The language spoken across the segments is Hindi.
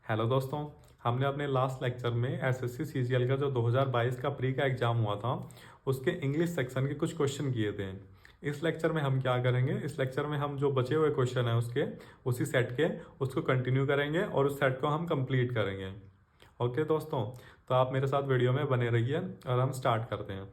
हेलो दोस्तों। हमने अपने लास्ट लेक्चर में एसएससी सीजीएल का जो 2022 का प्री का एग्ज़ाम हुआ था उसके इंग्लिश सेक्शन के कुछ क्वेश्चन किए थे। इस लेक्चर में हम क्या करेंगे, इस लेक्चर में हम जो बचे हुए क्वेश्चन हैं उसके उसी सेट के उसको कंटिन्यू करेंगे और उस सेट को हम कंप्लीट करेंगे। ओके दोस्तों, तो आप मेरे साथ वीडियो में बने रहिए और हम स्टार्ट करते हैं।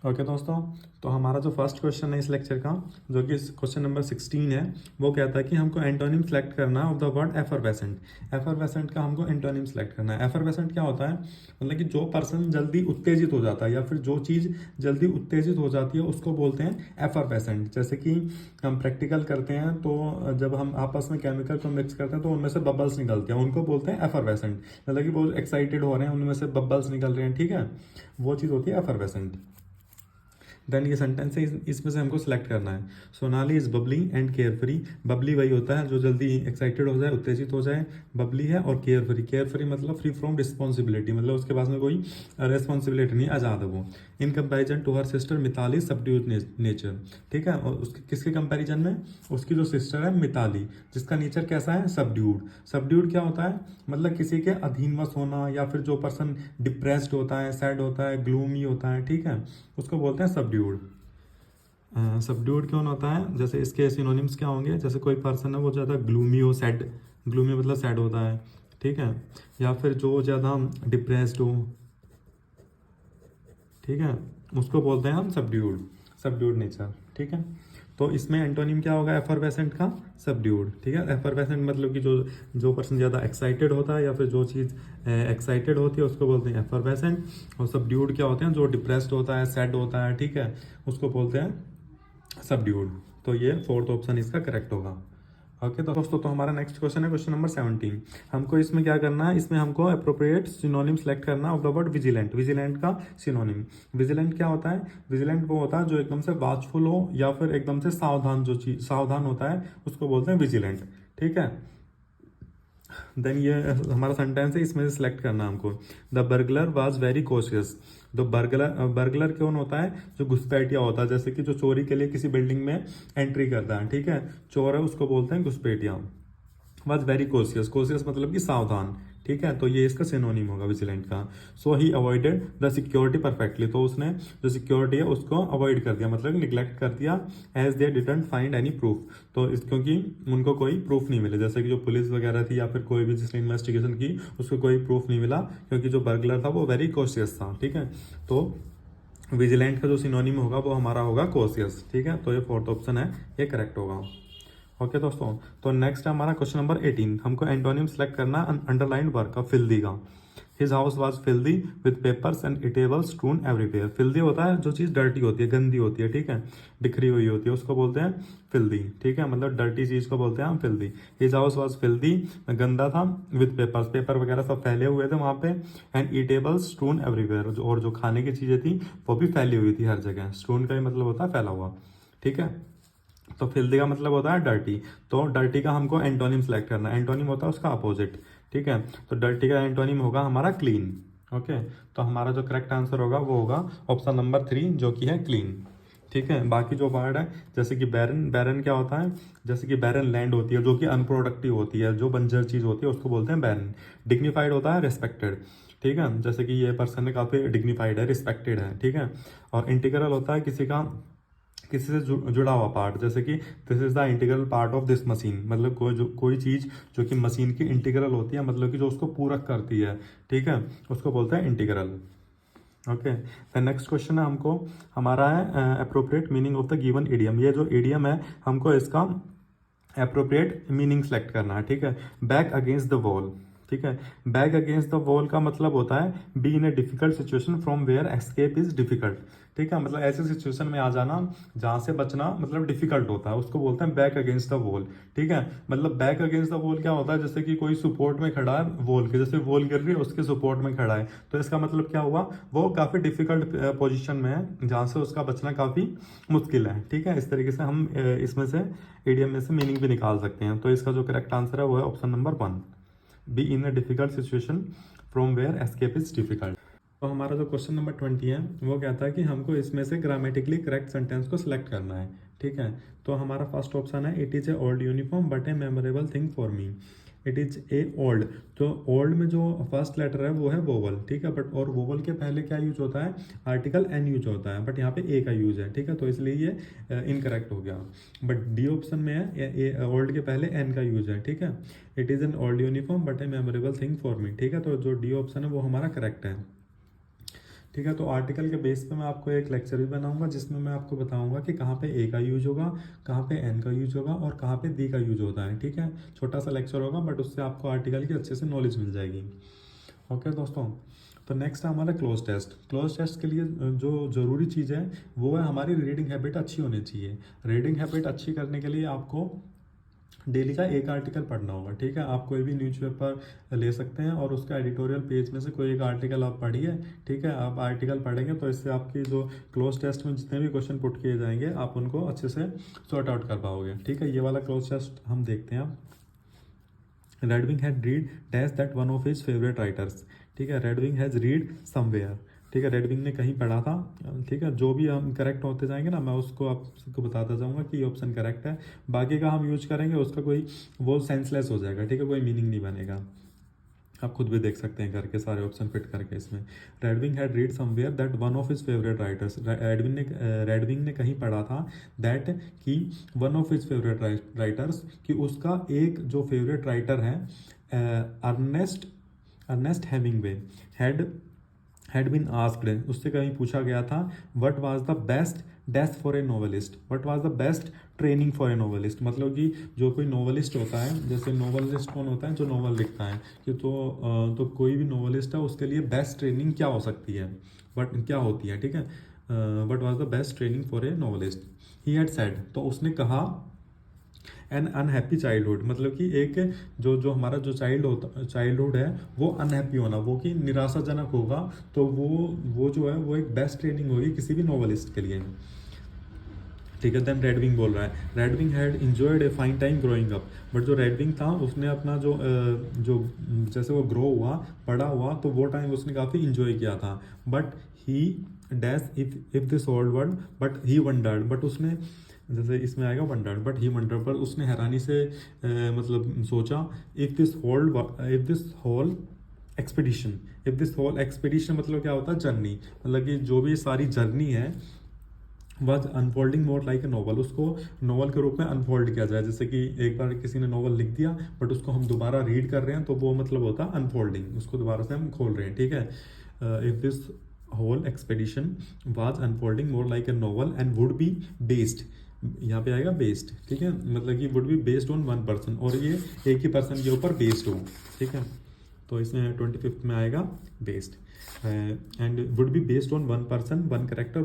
ओके दोस्तों, तो हमारा जो फर्स्ट क्वेश्चन है इस लेक्चर का, जो कि क्वेश्चन नंबर 16 है, वो कहता है कि हमको एंटोनिम सेलेक्ट करना है of the word effervescent. Effervescent का हमको एंटोनिम सेलेक्ट करना है। एफरवेसेंट क्या होता है, मतलब कि जो पर्सन जल्दी उत्तेजित हो जाता है या फिर जो चीज़ जल्दी उत्तेजित हो जाती है उसको बोलते हैं एफरवेसेंट। जैसे कि हम प्रैक्टिकल करते हैं तो जब हम आपस में केमिकल को मिक्स करते हैं तो उनमें से बबल्स निकलते हैं, उनको बोलते हैं एफरवेसेंट। मतलब कि वो एक्साइटेड हो रहे हैं, उनमें से बबल्स निकल रहे हैं, ठीक है, वो चीज़ होती है एफरवेसेंट। देन ये सेंटेंस है, इसमें से हमको सिलेक्ट करना है। Sonali is Babli and care free. Babli वही होता है जो जल्दी एक्साइटेड हो जाए, उत्तेजित हो जाए, बबली है। और केयर फ्री, केयर फ्री मतलब फ्री फ्रॉम रिस्पॉन्सिबिलिटी, मतलब उसके पास में कोई रिस्पॉन्सिबिलिटी नहीं, आज़ाद है वो। In comparison to her sister Mitali subdued nature, ठीक है। और उसके किसके कंपेरिजन में, उसकी जो सिस्टर है मिताली, जिसका नेचर कैसा है, सबड्यूड। सबड्यूड क्या होता है, मतलब किसी के अधीनवश होना, या फिर जो पर्सन डिप्रेस्ड होता है, सैड होता है, ग्लूमी होता है, ठीक है, उसको बोलते हैं सबड्यूड। सबड्यूड कौन होता है, जैसे इसके सिनोनिम्स क्या होंगे, जैसे कोई पर्सन है वो ज़्यादा ग्लूमी हो, सैड, ग्लूमी मतलब सैड होता है, ठीक है, या फिर जो ज़्यादा डिप्रेस्ड हो, ठीक है, उसको बोलते हैं हम सबड्यूड, सबड्यूड नेचर, ठीक है। तो इसमें एंटोनिम क्या होगा एफरवेसेंट का, सबड्यूड, ठीक है। एफरवेसेंट मतलब कि जो जो पर्सन ज़्यादा एक्साइटेड होता है या फिर जो चीज़ एक्साइटेड होती है उसको बोलते हैं एफरवेसेंट। और सबड्यूड क्या होते हैं, जो डिप्रेस्ड होता है, सैड होता है, ठीक है, उसको बोलते हैं सबड्यूड। तो ये फोर्थ ऑप्शन इसका करेक्ट होगा। ओके तो दोस्तों, तो हमारा नेक्स्ट क्वेश्चन है क्वेश्चन नंबर 17। हमको इसमें क्या करना है, इसमें हमको अप्रोप्रिएट सिनोनिम सेलेक्ट करना of the word vigilant. Vigilant का सिनोनिम, विजिलेंट क्या होता है, विजिलेंट वो होता है जो एकदम से वॉचफुल हो या फिर एकदम से सावधान, जो चीज सावधान होता है उसको बोलते हैं विजिलेंट, ठीक है। देन ये हमारा सेंटेंस है, इसमें से सिलेक्ट करना हमको। The burglar was very cautious. तो बर्गलर, बर्गलर कौन होता है, जो घुसपैठिया होता है, जैसे कि जो चोरी के लिए किसी बिल्डिंग में एंट्री करता है, ठीक है, चोर है, उसको बोलते हैं घुसपैठिया। वॉज वेरी कोशियस, कोशियस मतलब कि सावधान, ठीक है, तो ये इसका सिनोनिम होगा विजिलेंट का। सो ही अवॉइडेड द सिक्योरिटी परफेक्टली, तो उसने जो सिक्योरिटी है उसको अवॉइड कर दिया, मतलब निग्लेक्ट कर दिया। As they didn't find any proof, तो इस क्योंकि उनको कोई प्रूफ नहीं मिले, जैसे कि जो पुलिस वगैरह थी या फिर कोई भी जिसने इन्वेस्टिगेशन की उसको कोई प्रूफ नहीं मिला, क्योंकि जो बर्गलर था वो वेरी कोशियस था, ठीक है। तो विजिलेंट का जो सिनोनिम होगा वो हमारा होगा कोशियस, ठीक है। तो ये फोर्थ ऑप्शन है, ये करेक्ट होगा। ओके दोस्तों, तो नेक्स्ट है हमारा क्वेश्चन नंबर 18। हमको एंटोनिम सेलेक्ट करना है अंडरलाइन वर्क का, फिल्दी का। His house was filthy with papers and eatables strewn everywhere. Filthy होता है जो चीज़ डर्टी होती है, गंदी होती है, ठीक है, बिखरी हुई होती है, उसको बोलते हैं फिल्दी, ठीक है, मतलब डर्टी चीज़ को बोलते हैं हम filthy. His house was filthy, गंदा था, विद पेपर्स, पेपर वगैरह सब फैले हुए थे वहाँ पे, एंड ईटेबल्स स्ट्रून एवरीवेयर, और जो खाने की चीज़ें थी वो भी फैली हुई थी हर जगह। स्ट्रून का ही मतलब होता है फैला हुआ, ठीक है। तो फिल्दी का मतलब होता है डर्टी, तो डर्टी का हमको एंटोनिम सेलेक्ट करना है। एंटोनिम होता है उसका अपोजिट, ठीक है, तो डर्टी का एंटोनिम होगा हमारा क्लीन। ओके, तो हमारा जो करेक्ट आंसर होगा वो होगा ऑप्शन नंबर 3, जो कि है क्लीन, ठीक है। बाकी जो वर्ड है जैसे कि बैरन, बैरन क्या होता है, जैसे कि बैरन लैंड होती है जो कि अनप्रोडक्टिव होती है, जो बंजर चीज़ होती है उसको बोलते हैं बैरन। डिग्निफाइड होता है रिस्पेक्टेड, ठीक है, जैसे कि ये पर्सन काफ़ी डिग्निफाइड है, रिस्पेक्टेड है, ठीक है। और इंटीग्रल होता है किसी का, किसी से जुड़ा हुआ पार्ट, जैसे कि this is the integral part of this machine, मतलब कोई चीज़ जो कि मशीन की इंटीग्रल होती है, मतलब कि जो उसको पूरक करती है, ठीक है, उसको बोलते हैं integral. Okay, the next question है हमको, हमारा है appropriate meaning of the given idiom. ये जो इडियम है हमको इसका अप्रोप्रिएट मीनिंग सेलेक्ट करना है, ठीक है। बैक अगेंस्ट द वॉल, ठीक है, बैक अगेंस्ट द वॉल का मतलब होता है be in a difficult situation from where escape is difficult, ठीक है, मतलब ऐसे सिचुएशन में आ जाना जहाँ से बचना मतलब डिफिकल्ट होता है, उसको बोलते हैं बैक अगेंस्ट द वॉल, ठीक है। मतलब बैक अगेंस्ट द वॉल क्या होता है, जैसे कि कोई सपोर्ट में खड़ा है वॉल के, जैसे वॉल गिर रही है उसके सपोर्ट में खड़ा है, तो इसका मतलब क्या हुआ, वो काफ़ी डिफिकल्ट पोजिशन में है जहाँ से उसका बचना काफ़ी मुश्किल है, ठीक है। इस तरीके से हम इसमें से ईडीएम में से मीनिंग भी निकाल सकते हैं। तो इसका जो करेक्ट आंसर है वो है option number 1, be in a difficult situation from where escape is difficult. तो हमारा जो क्वेश्चन नंबर 20 है वो कहता है कि हमको इसमें से ग्रामेटिकली करेक्ट सेंटेंस को सिलेक्ट करना है, ठीक है। तो हमारा फर्स्ट ऑप्शन है it is a old uniform but A memorable thing for me. It is a old, तो ओल्ड में जो फर्स्ट लेटर है वो है वोवल, ठीक है। बट और वोवल के पहले क्या यूज होता है, आर्टिकल एन यूज होता है, बट यहाँ पे ए का यूज है, ठीक है। तो इसलिए ये इनकरेक्ट हो गया। बट डी ऑप्शन में है ओल्ड के पहले एन का यूज है, ठीक है। It is an old uniform but A memorable thing for me, ठीक है। तो जो डी ऑप्शन है वो हमारा करेक्ट है, ठीक है। तो आर्टिकल के बेस पे मैं आपको एक लेक्चर भी बनाऊंगा जिसमें मैं आपको बताऊंगा कि कहाँ पे ए का यूज होगा, कहाँ पे एन का यूज होगा और कहाँ पे दी का यूज होता है, ठीक है। छोटा सा लेक्चर होगा बट उससे आपको आर्टिकल की अच्छे से नॉलेज मिल जाएगी। ओके दोस्तों, तो नेक्स्ट है हमारा क्लोज टेस्ट। क्लोज टेस्ट के लिए जो ज़रूरी चीज़ है वो है हमारी रीडिंग हैबिट अच्छी होनी चाहिए। रीडिंग हैबिट अच्छी करने के लिए आपको डेली का एक आर्टिकल पढ़ना होगा, ठीक है। आप कोई भी न्यूज़पेपर ले सकते हैं और उसका एडिटोरियल पेज में से कोई एक आर्टिकल आप पढ़िए, ठीक है। आप आर्टिकल पढ़ेंगे तो इससे आपकी जो क्लोज टेस्ट में जितने भी क्वेश्चन पुट किए जाएंगे आप उनको अच्छे से सॉर्ट आउट कर पाओगे, ठीक है। ये वाला क्लोज टेस्ट हम देखते हैं अब। Redwing had read dash that one of his favourite writers, ठीक है। रेडविंग हैज रीड समवेयर, ठीक है। रेडविंग ने कहीं पढ़ा था, ठीक है। जो भी हम करेक्ट होते जाएंगे ना मैं उसको आपको बताता जाऊंगा कि ये ऑप्शन करेक्ट है। बाकी का हम यूज करेंगे उसका कोई वो सेंसलेस हो जाएगा, ठीक है, कोई मीनिंग नहीं बनेगा। आप खुद भी देख सकते हैं करके सारे ऑप्शन फिट करके इसमें। Redwing had read somewhere that one of his favourite writers, Redwing ने कहीं पढ़ा था दैट कि one of his favourite writers, कि उसका एक जो फेवरेट राइटर है Ernest Hemingway had been asked, उससे कहीं पूछा गया था what was the best dash for a novelist, what was the best training for a novelist. मतलब कि जो कोई नोवेलिस्ट होता है, जैसे नोवेलिस्ट कौन होता है, जो नोवेल लिखता है, कि तो कोई भी नोवेलिस्ट है उसके लिए बेस्ट ट्रेनिंग क्या हो सकती है, बट क्या होती है, ठीक है। What was the best training for a novelist, he had said, तो उसने कहा एन अनहैप्पी चाइल्डहुड, मतलब कि एक जो हमारा जो चाइल्डहुड है वो अनहैप्पी होना, वो कि निराशाजनक होगा, तो वो जो है वो एक बेस्ट ट्रेनिंग होगी किसी भी नॉवेलिस्ट के लिए, ठीक है। देन रेडविंग बोल रहा है Redwing had enjoyed a fine time growing up, but जो रेडविंग था उसने अपना जो जैसे वो ग्रो हुआ, बड़ा हुआ, तो वो टाइम उसने काफ़ी इंजॉय किया था। But he dash if this old world, but he wondered, but उसने जैसे इसमें आएगा वंडर्ड, बट ही वंडर्ड, पर उसने हैरानी से मतलब सोचा इफ दिस होल एक्सपेडिशन मतलब क्या होता है, जर्नी, मतलब कि जो भी सारी जर्नी है was unfolding more like a novel, उसको नॉवल के रूप में अनफोल्ड किया जाए। जैसे कि एक बार किसी ने नॉवल लिख दिया बट उसको हम दोबारा रीड कर रहे हैं तो वो मतलब होता है अनफोल्डिंग, उसको दोबारा से हम खोल रहे हैं, ठीक है। If this whole expedition was unfolding more like a novel and would be based, यहाँ पे आएगा बेस्ड, ठीक है, मतलब कि would be based on one person, और ये एक ही पर्सन के ऊपर बेस्ड हो, ठीक है। तो इसमें 25th में आएगा based, and would be based on one person one character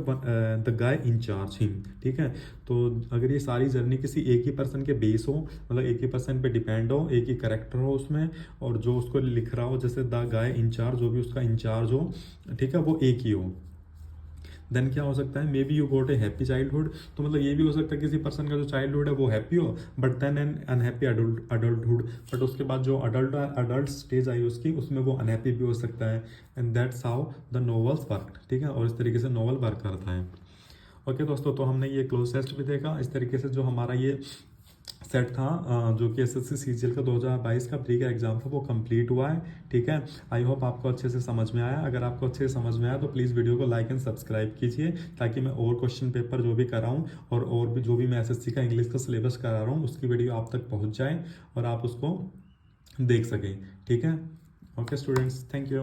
the guy in charge him, ठीक है। तो अगर ये सारी जर्नी किसी एक ही पर्सन के बेस हो, मतलब एक ही पर्सन पे डिपेंड हो, एक ही करेक्टर हो उसमें, और जो उसको लिख रहा हो जैसे द गाय इंचार्ज, जो भी उसका इंचार्ज हो, ठीक है, वो एक ही हो, देन क्या हो सकता है, may be you got A happy childhood, तो मतलब ये भी हो सकता है किसी पर्सन का जो चाइल्डहुड है वो हैप्पी हो, but then an unhappy adulthood, but उसके बाद जो अडल्ट स्टेज आई उसकी, उसमें वो अनहैप्पी भी हो सकता है, and that's how the novels work, ठीक है। और इस तरीके से नॉवल वर्क करता है। ओके दोस्तों, तो हमने ये क्लोज टेस्ट भी देखा। इस तरीके से जो हमारा ये सेट था जो कि एसएससी सीजीएल का 2022 का प्री का एग्जाम था वो कंप्लीट हुआ है, ठीक है। आई होप आपको अच्छे से समझ में आया। अगर आपको अच्छे से समझ में आया तो प्लीज़ वीडियो को लाइक एंड सब्सक्राइब कीजिए, ताकि मैं और क्वेश्चन पेपर जो भी कराऊँ और भी जो भी मैं एसएससी का इंग्लिश का सिलेबस करा रहा हूँ उसकी वीडियो आप तक पहुँच जाए और आप उसको देख सकें, ठीक है। Okay students, thank you.